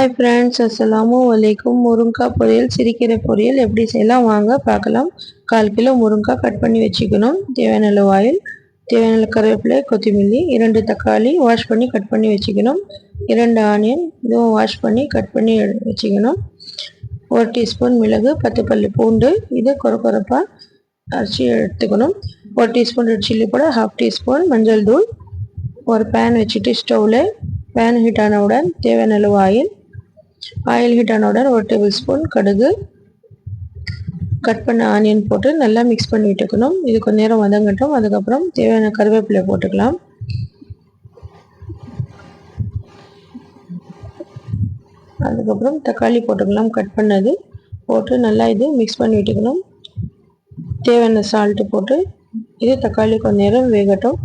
Hi friends, அஸ்ஸலாமு அலைக்கும். முருங்கைக்காய் பொரியல், சிரிக்கிற பொரியல் எப்படி செய்யலாம் வாங்க பார்க்கலாம். 1/4 கிலோ முருங்கைக்காய் கட் பண்ணி வச்சுக்கணும். தேவையான அளவு ஆயில், தேவையான கருவேப்பிலை, கொத்தமல்லி, 2 தக்காளி வாஷ் பண்ணி கட் பண்ணி வச்சுக்கணும். 2 ஆனியன் இதுவும் வாஷ் பண்ணி கட் பண்ணி வச்சுக்கணும். 1 டீஸ்பூன் மிளகு, 10 பல்லு பூண்டு, இது கொரப்பாக அரைச்சி எடுத்துக்கணும். 1 teaspoon red chilli powder, 1/2 teaspoon மஞ்சள் தூள். ஒரு பேன் வச்சுட்டு ஸ்டவ்வில் பேன் ஹீட் ஆனவுடன் தேவையான அளவு ஆயில் ஹீட் ஆனவுடன் 1 டேபிள் ஸ்பூன் கடுகு, கட் பண்ண ஆனியன் போட்டு நல்லா மிக்ஸ் பண்ணி விட்டுக்கணும். இது கொஞ்ச நேரம் வதங்கட்டும். அதுக்கப்புறம் தேவையான கருவேப்பிலை போட்டுக்கலாம். அதுக்கப்புறம் தக்காளி போட்டுக்கலாம், கட் பண்ணது போட்டு நல்லா இது மிக்ஸ் பண்ணி விட்டுக்கணும். தேவையான சால்ட்டு போட்டு இது தக்காளி கொஞ்ச நேரம் வேகட்டும்.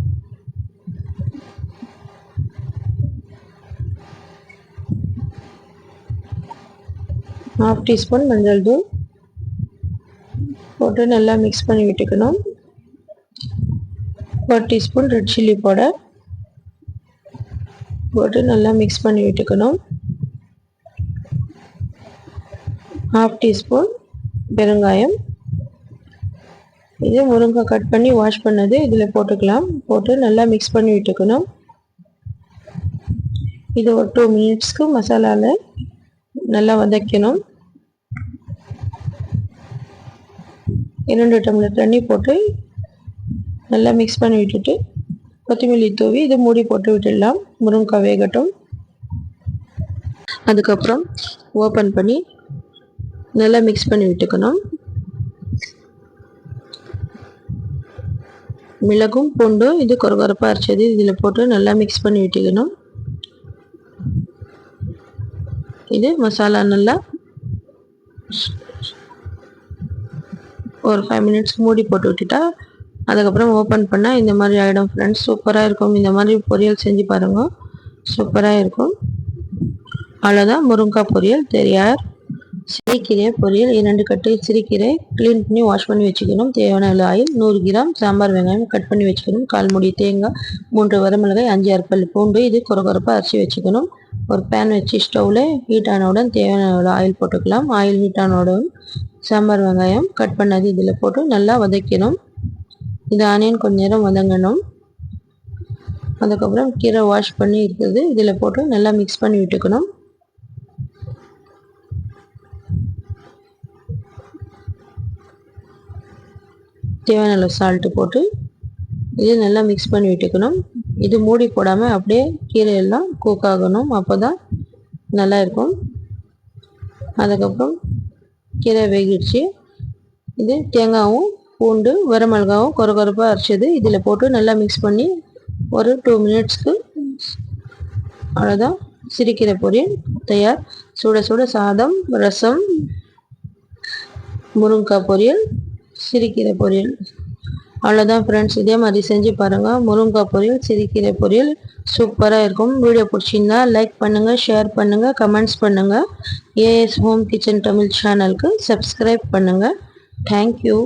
½ டீஸ்பூன் மஞ்சள் தூள் போட்டு நல்லா மிக்ஸ் பண்ணி விட்டுக்கணும். 1 டீஸ்பூன் ரெட் சில்லி பவுடர் போட்டு நல்லா மிக்ஸ் பண்ணி விட்டுக்கணும். ½ டீஸ்பூன் பெருங்காயம். இது முருங்கைக்காய் கட் பண்ணி வாஷ் பண்ணது இதில் போட்டுக்கலாம். போட்டு நல்லா மிக்ஸ் பண்ணி விட்டுக்கணும். இது ஒரு 2 மினிட்ஸ்க்கு மசாலாவில் நல்லா வதக்கணும். 2 டம்ளர் தண்ணி போட்டு நல்லா மிக்ஸ் பண்ணி விட்டுட்டு கொத்தமல்லி தூவி இது மூடி போட்டு விட்டுடலாம். முருங்கைக்காய் வேகட்டும். அதுக்கப்புறம் ஓப்பன் பண்ணி நல்லா மிக்ஸ் பண்ணி விட்டுக்கணும். மிளகும் பூண்டும் இது கொரப்பாக அரைச்சது இதில் போட்டு நல்லா மிக்ஸ் பண்ணி விட்டுக்கணும். இது மசாலா நல்லா ஒரு 5 மினிட்ஸ் மூடி போட்டு விட்டுட்டா அதுக்கப்புறம் ஓப்பன் பண்ணால் இந்த மாதிரி ஆகிடும் ஃப்ரெண்ட்ஸ். சூப்பராக இருக்கும். இந்த மாதிரி பொரியல் செஞ்சு பாருங்கள், சூப்பராக இருக்கும். அவ்வளோதான், முருங்கைக்காய் பொரியல் தயார். சிறுகீரை பொரியல் 2 கட்டு சிறுகீரை க்ளீன் பண்ணி வாஷ் பண்ணி வச்சுக்கணும். தேவையான அளவு ஆயில், 100 கிராம் சாம்பார் வெங்காயம் கட் பண்ணி வச்சுக்கணும். 1/4 மூடி தேங்காய், 3 வரமிளகாய், 5-6 பல் பூண்டு, இது கொரப்பாக அரைச்சி வச்சுக்கணும். ஒரு பேன் வச்சு ஸ்டவ்வில் ஹீட் ஆனவுடன் தேவையான அளவு ஆயில் போட்டுக்கலாம். ஆயில் ஹீட் ஆனவுடன் சாம்பார் வெங்காயம் கட் பண்ணது இதில் போட்டு நல்லா வதக்கணும். இது ஆனியன் கொஞ்ச நேரம் வதங்கணும். அதுக்கப்புறம் கீரை வாஷ் பண்ணி இருக்குது இதில் போட்டு நல்லா மிக்ஸ் பண்ணி விட்டுக்கணும். தேவையான அளவு சால்ட்டு போட்டு இது நல்லா மிக்ஸ் பண்ணி விட்டுக்கணும். இது மூடி போடாமல் அப்படியே கீரையெல்லாம் குக் ஆகணும், அப்போ தான் நல்லா இருக்கும். அதுக்கப்புறம் கீரை வேகிடுச்சு. இது தேங்காயும் பூண்டு வரமிளகாவும் கொரப்பாக அரைச்சது இதில் போட்டு நல்லா மிக்ஸ் பண்ணி ஒரு 2 மினிட்ஸ்க்கு அவ்வளோதான், சிறுகீரை பொரியல் தயார். சுட சுட சாதம், ரசம், முருங்கைக்காய் பொரியல், சிறுகீரை பொரியல். அவ்வளோதான் ஃப்ரெண்ட்ஸ், இதே மாதிரி செஞ்சு பாருங்கள். முருங்கைக்காய் பொரியல், சிறுகீரை பொரியல் சூப்பராக இருக்கும். வீடியோ பிடிச்சிருந்தா லைக் பண்ணுங்கள், ஷேர் பண்ணுங்கள், கமெண்ட்ஸ் பண்ணுங்கள். ஏஎஸ் ஹோம் கிச்சன் தமிழ் சேனலுக்கு சப்ஸ்கிரைப் பண்ணுங்கள். தேங்க்யூ.